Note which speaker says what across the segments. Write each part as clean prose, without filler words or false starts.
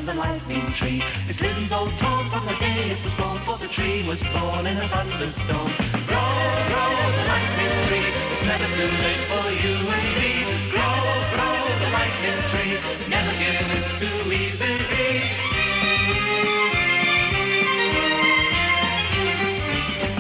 Speaker 1: of the lightning tree. Its limbs all torn from the day it was born, for the tree was born in a thunderstorm. Grow, grow, the lightning tree, it's never too late for you and me. Grow, grow, the lightning tree, never give in too easily.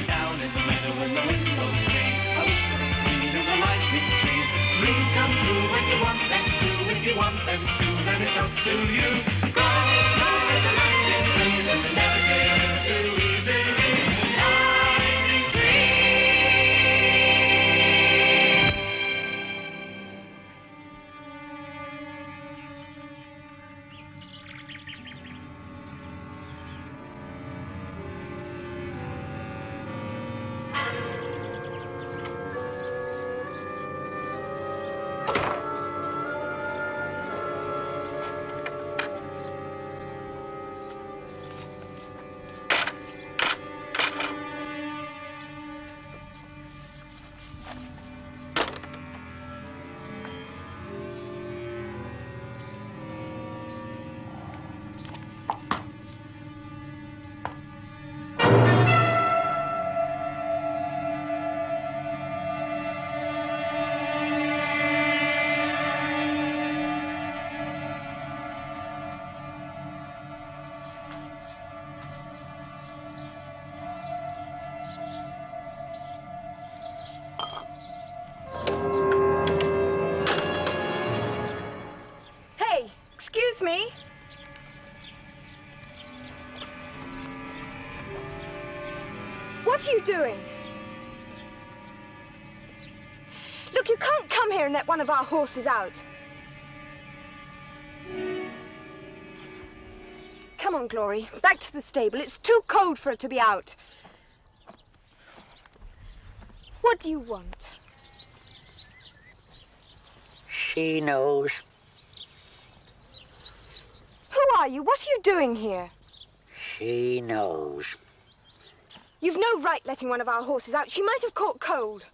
Speaker 1: Down in the meadow when the wind blows free, I whisper and breathe in the lightning tree. Dreams come true when you want them to. If you want them to, then it's up to you. Grow, grow, the lightning tree, never give in too easily. Lightning tree.
Speaker 2: Excuse me. What are you doing? Look, you can't come here and let one of our horses out. Come on, Glory. Back to the stable. It's too cold for it to be out. What do you want?
Speaker 3: She knows.
Speaker 2: Who are you? What are you doing here?
Speaker 3: She knows.
Speaker 2: You've no right letting one of our horses out. She might have caught cold.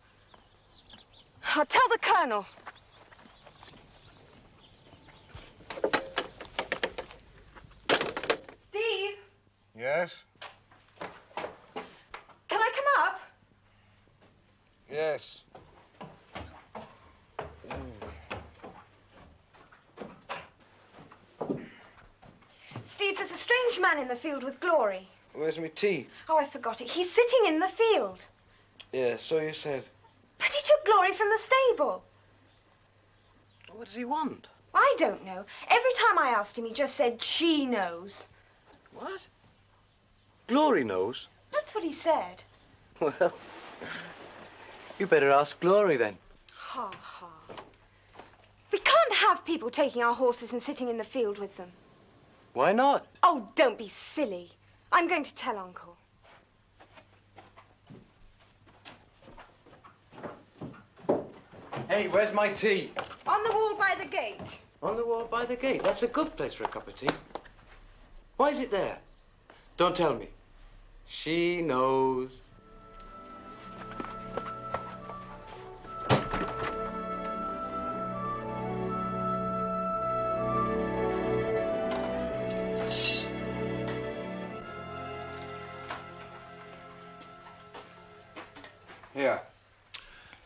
Speaker 2: I'll tell the Colonel. Steve?
Speaker 4: Yes?
Speaker 2: Can I come up?
Speaker 4: Yes.
Speaker 2: Steve, there's a strange man in the field with Glory.
Speaker 4: Where's my tea?
Speaker 2: Oh, I forgot it. He's sitting in the field.
Speaker 4: Yeah, so you said.
Speaker 2: But he took Glory from the stable.
Speaker 4: What does he want?
Speaker 2: I don't know. Every time I asked him, he just said, she knows.
Speaker 4: What? Glory knows?
Speaker 2: That's what he said.
Speaker 4: Well, you better ask Glory then.
Speaker 2: Ha, ha. We can't have people taking our horses and sitting in the field with them.
Speaker 4: Why not?
Speaker 2: Oh, don't be silly. I'm going to tell Uncle.
Speaker 5: Hey, where's my tea?
Speaker 2: On the wall by the gate.
Speaker 5: On the wall by the gate. That's a good place for a cup of tea. Why is it there? Don't tell me. She knows.
Speaker 6: Here.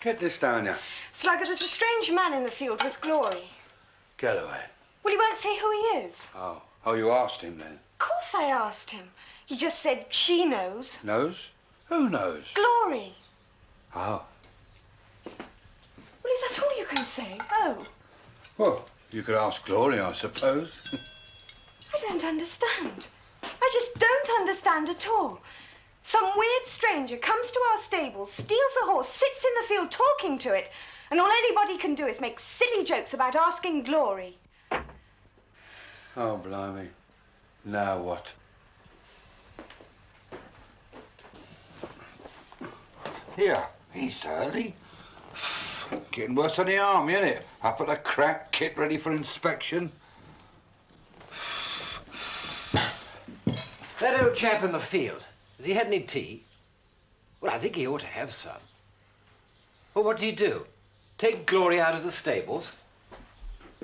Speaker 6: Get this down here.
Speaker 2: Slugger, there's a strange man in the field with Glory.
Speaker 6: Galloway.
Speaker 2: Well, he won't say who he is.
Speaker 6: Oh. Oh, you asked him then?
Speaker 2: Of course I asked him. He just said, she knows.
Speaker 6: Knows? Who knows?
Speaker 2: Glory.
Speaker 6: Oh.
Speaker 2: Well, is that all you can say? Oh.
Speaker 6: Well, you could ask Glory, I suppose.
Speaker 2: I don't understand. I just don't understand at all. Some weird stranger comes to our stables, steals a horse, sits in the field talking to it, and all anybody can do is make silly jokes about asking Glory.
Speaker 6: Oh, blimey. Now what? Here, he's early. Getting worse on the arm, isn't it? Up at the crack, kit ready for inspection.
Speaker 5: That old chap in the field, has he had any tea? Well, I think he ought to have some. Well, what do you do? Take Glory out of the stables?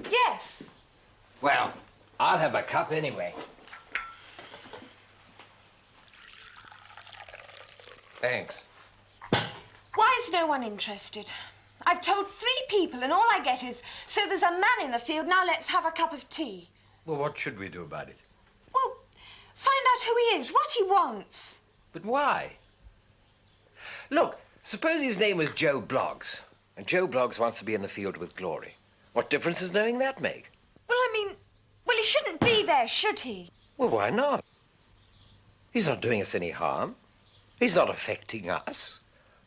Speaker 2: Yes.
Speaker 5: Well,
Speaker 7: I'll have a cup anyway. Thanks.
Speaker 2: Why is no one interested? I've told 3 people and all I get is, so there's a man in the field, now let's have a cup of tea.
Speaker 7: Well, what should we do about it?
Speaker 2: Well, find out who he is, what he wants.
Speaker 7: But why? Look, suppose his name was Joe Bloggs, and Joe Bloggs wants to be in the field with Glory. What difference does knowing that make?
Speaker 2: Well, he shouldn't be there, should he?
Speaker 7: Well, why not? He's not doing us any harm. He's not affecting us.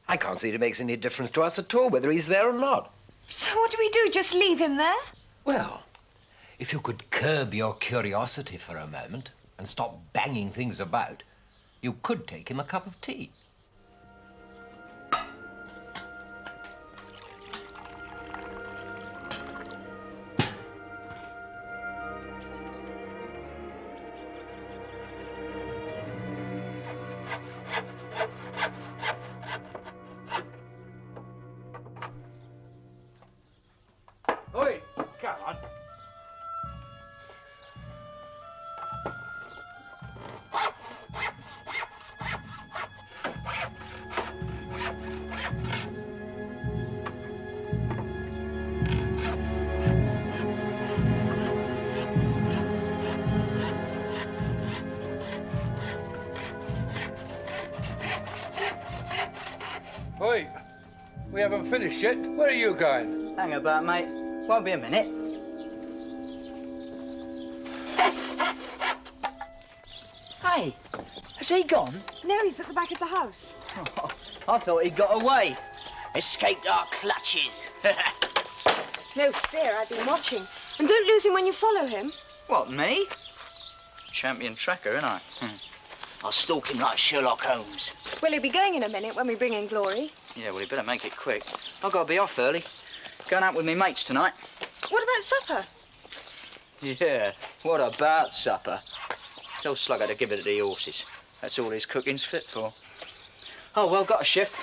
Speaker 7: I can't see it makes any difference to us at all whether he's there or not.
Speaker 2: So what do we do, just leave him there?
Speaker 7: Well, if you could curb your curiosity for a moment and stop banging things about, you could take him a cup of tea.
Speaker 6: Oi, come on. Oi, we haven't finished yet. Where are you going?
Speaker 8: Hang about, mate. Won't be a minute. Hey, has he gone?
Speaker 2: No, he's at the back of the house.
Speaker 8: Oh, I thought he'd got away. Escaped our clutches.
Speaker 2: No fear, I've been watching. And don't lose him when you follow him.
Speaker 8: What, me? Champion tracker, ain't I? I'll stalk him like Sherlock Holmes.
Speaker 2: Well, he'll be going in a minute when we bring in Glory.
Speaker 8: Yeah, well, he better make it quick. I've got to be off early. Going out with me mates tonight.
Speaker 2: What about supper?
Speaker 8: Yeah, what about supper? Tell Slugger to give it to the horses. That's all his cooking's fit for. Oh, well, got a shift.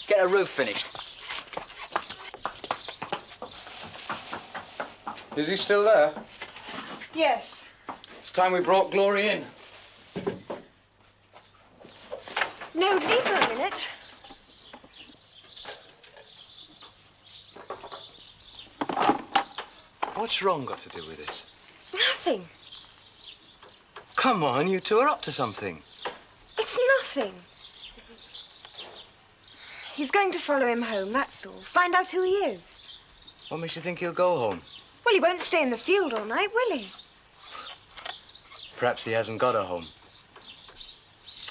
Speaker 8: Get a roof finished.
Speaker 6: Is he still there?
Speaker 2: Yes.
Speaker 6: It's time we brought Glory in.
Speaker 2: No, leave her a minute.
Speaker 4: What's wrong got to do with this?
Speaker 2: Nothing.
Speaker 4: Come on, you two are up to something.
Speaker 2: It's nothing. He's going to follow him home, that's all. Find out who he is.
Speaker 4: What makes you think he'll go home?
Speaker 2: Well, he won't stay in the field all night, will he?
Speaker 4: Perhaps he hasn't got a home.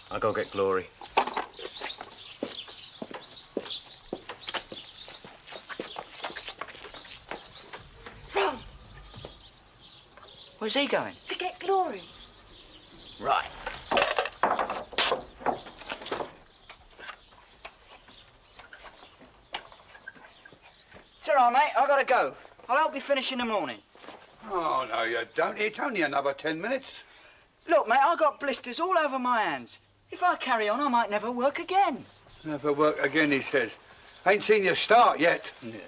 Speaker 4: I'll go get Glory.
Speaker 2: Ron,
Speaker 8: Where's he going?
Speaker 2: to get Glory.
Speaker 8: Right. It's all right, mate. I gotta go. I'll help you finish in the morning.
Speaker 6: Oh, no, you don't. It's only another 10 minutes.
Speaker 8: Look, mate, I got blisters all over my hands. If I carry on, I might never work again.
Speaker 6: Never work again, he says. Ain't seen you start yet.
Speaker 8: Yeah.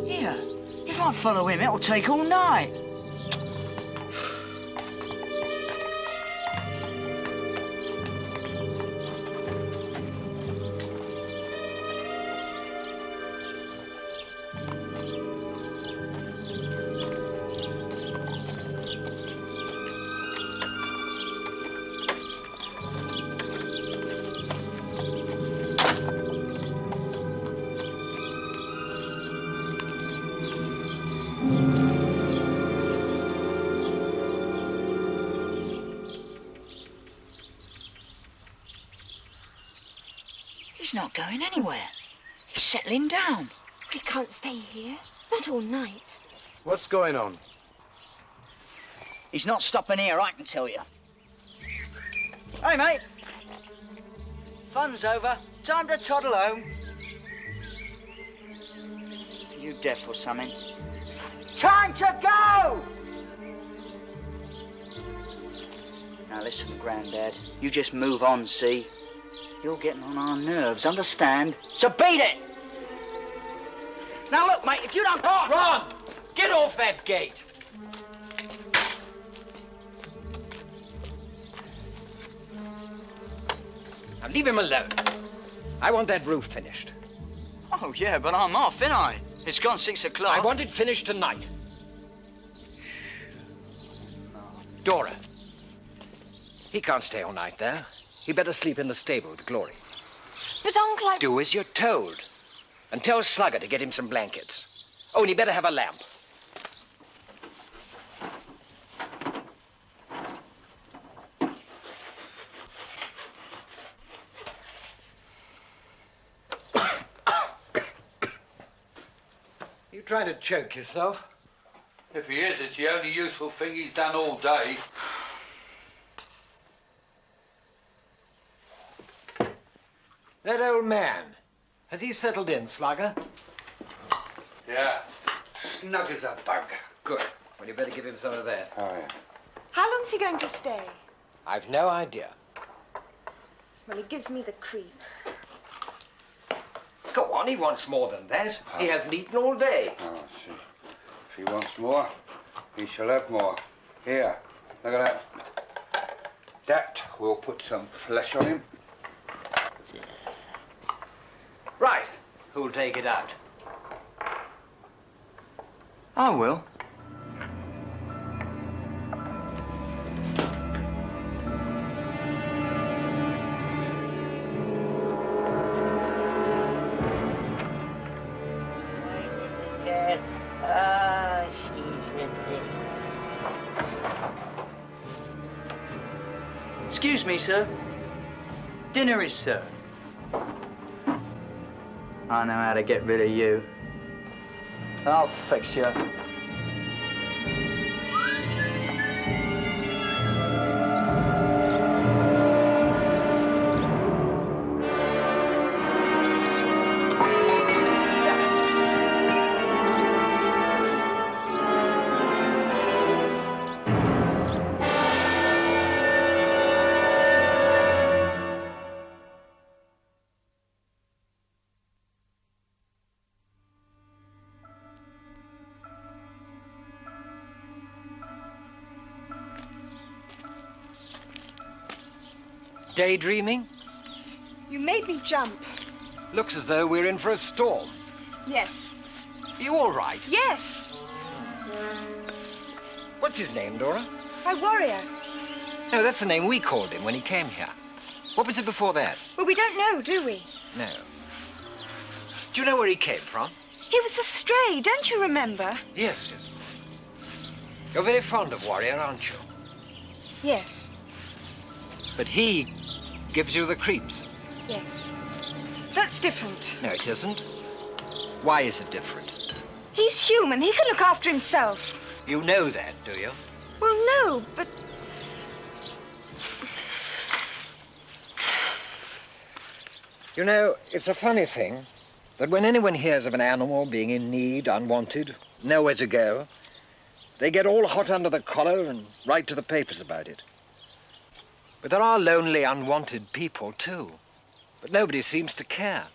Speaker 8: Here, if I follow him, it'll take all night. He's not going anywhere. He's settling down.
Speaker 2: He can't stay here. Not all night.
Speaker 4: What's going on?
Speaker 8: He's not stopping here, I can tell you. Hey, mate. Fun's over. Time to toddle home. You deaf or something?
Speaker 3: Time to go!
Speaker 8: Now listen, Grandad. You just move on, see? You're getting on our nerves, understand? So beat it! Now look, mate, if you don't... Oh,
Speaker 7: Ron! Get off that gate! Now leave him alone. I want that roof finished.
Speaker 8: Oh, yeah, but I'm off, ain't I? It's gone 6 o'clock.
Speaker 7: I want it finished tonight. Dora. He can't stay all night there. He better sleep in the stable with Glory.
Speaker 2: But, Uncle, I...
Speaker 7: Do as you're told. And tell Slugger to get him some blankets. Oh, and he better have a lamp. You trying to choke yourself?
Speaker 6: If he is, it's the only useful thing he's done all day.
Speaker 7: That old man, has he settled in, Slugger?
Speaker 6: Yeah. Snug as a bug.
Speaker 7: Good. Well, you better give him some of that.
Speaker 6: Oh, yeah.
Speaker 2: How long's he going to stay?
Speaker 7: I've no idea.
Speaker 2: Well, he gives me the creeps.
Speaker 7: Go on, he wants more than that. He hasn't eaten all day.
Speaker 6: Oh, see. If he wants more, he shall have more. Here, look at that. That will put some flesh on him.
Speaker 7: Right. Who'll take it out?
Speaker 8: I will. Excuse me, sir. Dinner is served. I know how to get rid of you. I'll fix you.
Speaker 7: Daydreaming?
Speaker 2: You made me jump.
Speaker 7: Looks as though we're in for a storm.
Speaker 2: Yes.
Speaker 7: Are you all right?
Speaker 2: Yes.
Speaker 7: What's his name, Dora?
Speaker 2: My warrior.
Speaker 7: No, that's the name we called him when he came here. What was it before that?
Speaker 2: Well, we don't know, do we?
Speaker 7: No. Do you know where he came from?
Speaker 2: He was a stray, don't you remember?
Speaker 7: Yes, yes. You're very fond of Warrior, aren't you?
Speaker 2: Yes.
Speaker 7: But he gives you the creeps.
Speaker 2: Yes. That's different.
Speaker 7: No, it isn't. Why is it different?
Speaker 2: He's human. He can look after himself.
Speaker 7: You know that, do you?
Speaker 2: Well, no, but...
Speaker 7: You know, it's a funny thing that when anyone hears of an animal being in need, unwanted, nowhere to go, they get all hot under the collar and write to the papers about it. But there are lonely, unwanted people, too. But nobody seems to care.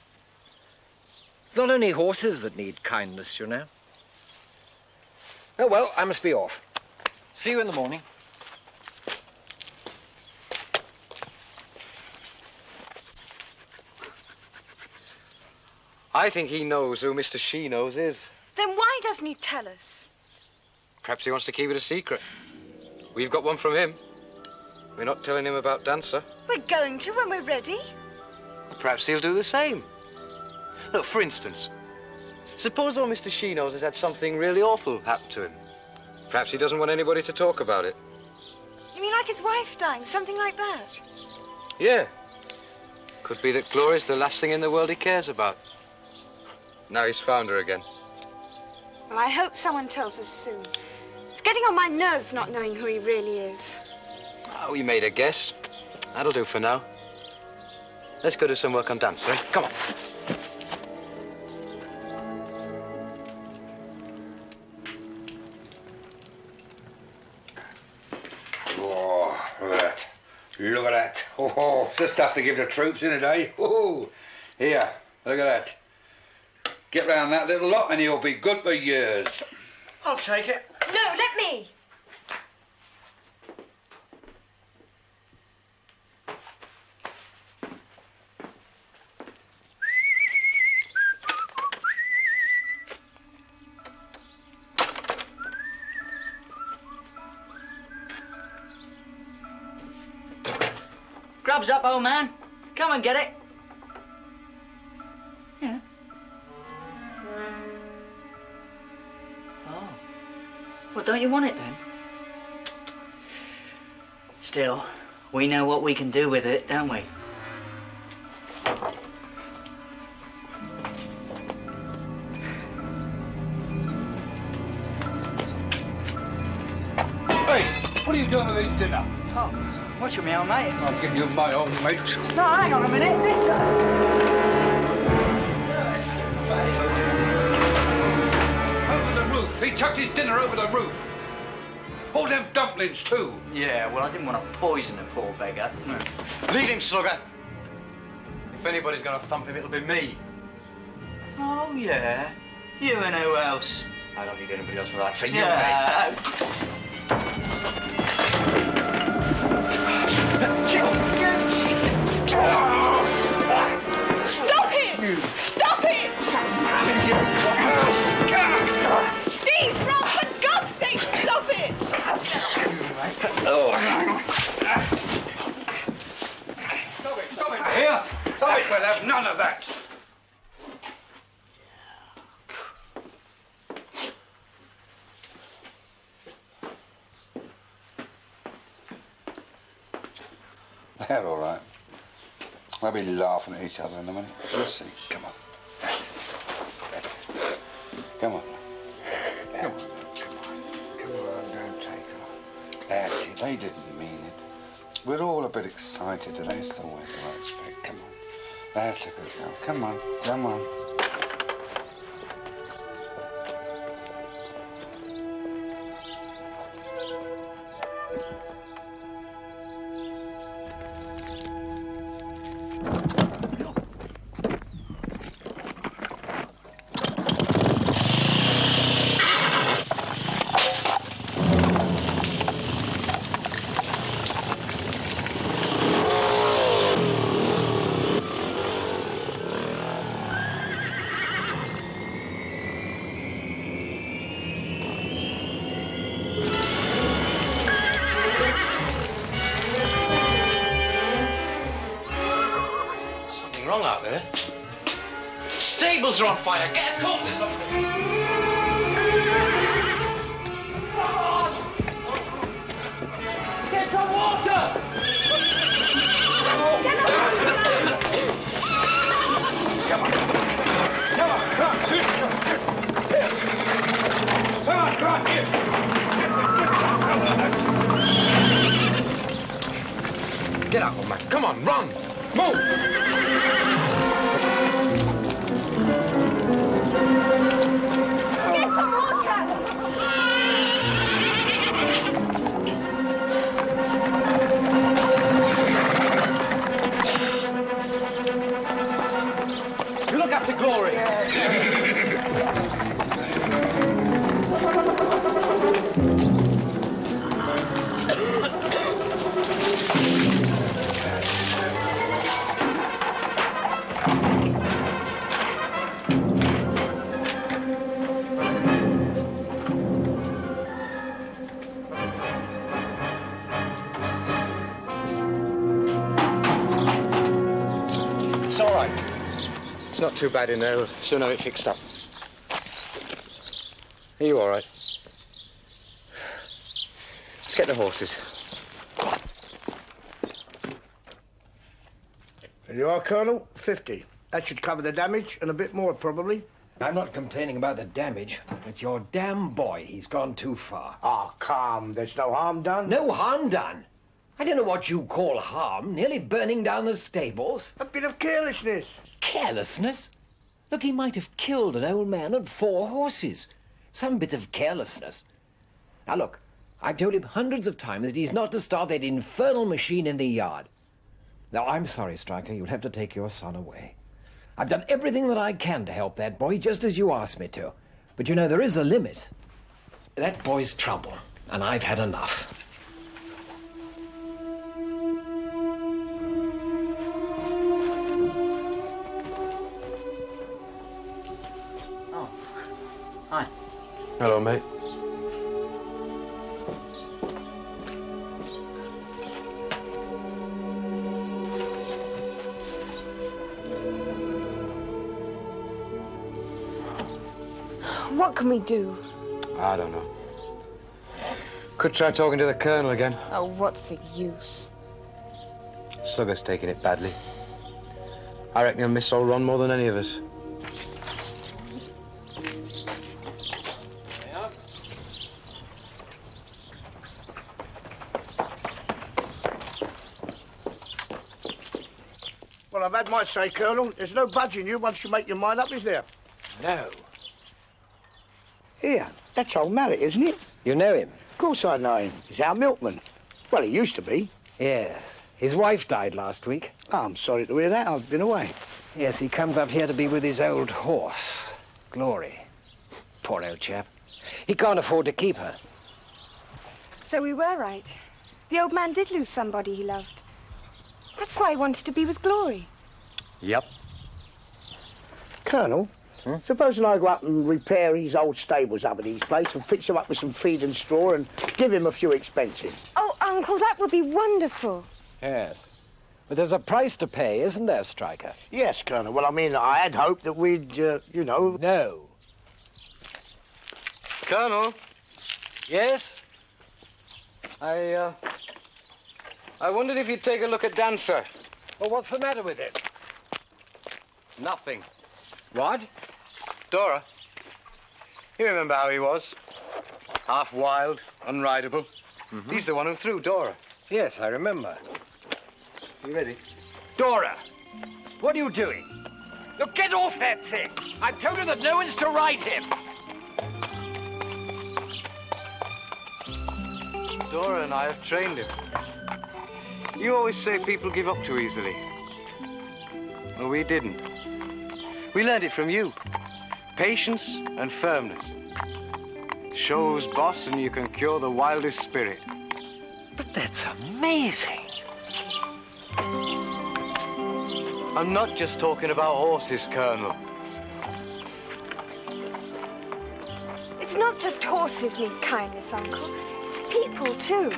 Speaker 7: It's not only horses that need kindness, you know. Oh, well, I must be off. See you in the morning.
Speaker 5: I think he knows who Mr. She-Knows is.
Speaker 2: Then why doesn't he tell us?
Speaker 5: Perhaps he wants to keep it a secret. We've got one from him. We're not telling him about Dancer.
Speaker 2: We're going to when we're ready.
Speaker 5: Perhaps he'll do the same. Look, for instance, suppose old Mr. She-Knows has had something really awful happen to him. Perhaps he doesn't want anybody to talk about it.
Speaker 2: You mean like his wife dying, something like that?
Speaker 5: Yeah. Could be that Glory's the last thing in the world he cares about. Now he's found her again.
Speaker 2: Well, I hope someone tells us soon. It's getting on my nerves not knowing who he really is.
Speaker 5: Oh, we made a guess. That'll do for now. Let's go do some work on Dancer, eh? Come on.
Speaker 6: Look at that. Oh, it's the stuff to give the troops in a day. Oh, here, look at that. Get round that little lot and you'll be good for years.
Speaker 8: I'll take it.
Speaker 2: No, let me.
Speaker 8: Grub's up, old man. Come and get it. Yeah. Oh. Well, don't you want it then? Still, we know what we can do with it, don't we?
Speaker 6: Hey, what are you doing with this dinner?
Speaker 8: Oh, what's your meal, mate?
Speaker 6: I'll give you my own, mate.
Speaker 8: No, hang on a minute. Listen.
Speaker 6: Over the roof. He chucked his dinner over the roof. All them dumplings, too.
Speaker 8: Yeah, well, I didn't want to poison the poor beggar. No.
Speaker 5: Leave him, Slugger. If anybody's going to thump him, it'll be me.
Speaker 8: Oh, yeah? You and who else?
Speaker 5: I don't need anybody else for that. So you,
Speaker 8: Yeah.
Speaker 2: Stop it! Stop it! Steve, Rob, for God's sake, stop it!
Speaker 6: Stop it. Here. Stop it. We'll have none of that. They're all right. They'll be laughing at each other in a minute. Let's see. Come on. Come on. Come on. Come on. Come on. Don't take her. That's it. They didn't mean it. We're all a bit excited, and that's the way I expect. Come on. That's a good girl. Come on. Come on.
Speaker 5: Wrong out there. Stables are on fire. Get a coat or something. Get some water.
Speaker 6: Come on. Come on. Come on. Here. Come on. Come on. Here.
Speaker 5: Get out, old man. Come on, run. Move.
Speaker 2: Get some water!
Speaker 5: You look after Glory. It's all right. It's not too bad in there. We'll soon have it fixed up. Are you all right? Let's get the horses.
Speaker 9: There you are, Colonel. 50. That should cover the damage and a bit more, probably.
Speaker 7: I'm not complaining about the damage. It's your damn boy. He's gone too far.
Speaker 9: Ah, calm. There's no harm done.
Speaker 7: No harm done. I don't know what you call harm. Nearly burning down the stables.
Speaker 9: A bit of carelessness.
Speaker 7: Carelessness? Look, he might have killed an old man and 4 horses. Some bit of carelessness. Now, look, I've told him hundreds of times that he's not to start that infernal machine in the yard. Now, I'm sorry, Stryker. You'll have to take your son away. I've done everything that I can to help that boy, just as you asked me to. But, you know, there is a limit. That boy's trouble, and I've had enough.
Speaker 8: Oh, hi.
Speaker 5: Hello, mate.
Speaker 2: What can we do?
Speaker 5: I don't know. Could try talking to the Colonel again.
Speaker 2: Oh, what's the use?
Speaker 5: Slugger's taking it badly. I reckon he'll miss old Ron more than any of us.
Speaker 9: Well, I've had my say, Colonel. There's no budging you once you make your mind up, is there?
Speaker 7: No.
Speaker 9: Here, that's old Mallet, isn't it?
Speaker 7: You know him?
Speaker 9: Of course I know him. He's our milkman. Well, he used to be.
Speaker 7: Yes. His wife died last week.
Speaker 9: Oh, I'm sorry to hear that. I've been away.
Speaker 7: Yes, he comes up here to be with his old horse, Glory. Poor old chap. He can't afford to keep her.
Speaker 2: So we were right. The old man did lose somebody he loved. That's why he wanted to be with Glory.
Speaker 5: Yep.
Speaker 9: Colonel, supposing I go up and repair his old stables up at his place and fix them up with some feed and straw and give him a few expenses.
Speaker 2: Oh, Uncle, that would be wonderful.
Speaker 7: Yes. But there's a price to pay, isn't there, Stryker?
Speaker 9: Yes, Colonel. Well, I mean, I had hoped that we'd, you know...
Speaker 7: No.
Speaker 5: Colonel?
Speaker 7: Yes?
Speaker 5: I wondered if you'd take a look at Dancer.
Speaker 7: Well, what's the matter with him?
Speaker 5: Nothing.
Speaker 7: What?
Speaker 5: Dora. You remember how he was? Half wild, unrideable. He's the one who threw Dora.
Speaker 7: Yes, I remember.
Speaker 5: You ready?
Speaker 7: Dora, what are you doing? Look, get off that thing. I've told her that no one's to ride him.
Speaker 5: Dora and I have trained him. You always say people give up too easily. Well, we didn't. We learned it from you. Patience and firmness. Shows boss and you can cure the wildest spirit.
Speaker 7: But that's amazing.
Speaker 5: I'm not just talking about horses, Colonel.
Speaker 2: It's not just horses need kindness, Uncle. It's people, too.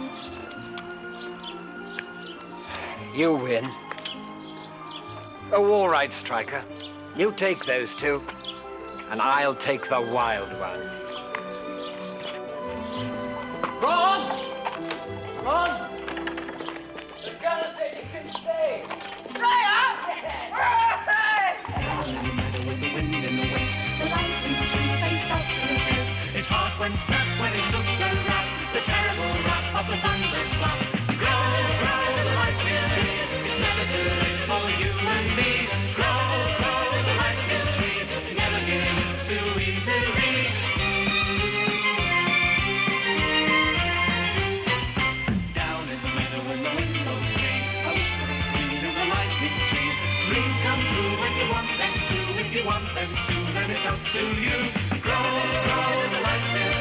Speaker 7: You win. Oh, all right, Stryker. You take those two, and I'll take the wild one. Ron! Ron! The gunner said you can stay.
Speaker 1: With the wind in the west, the lightning tree faced up to the test. Its heart went snap when it took the rap, the terrible rap of the thunderclap. Grow, grow, the lightning tree. It's never too late for you and me. Grow, grow, the lightning tree. Never give in too easily. Down in the meadow when the windows scream, a whispering queen in the lightning tree. Dreams come true when you want them to. If you want them to, then it's up to you. Grow, grow, the lightning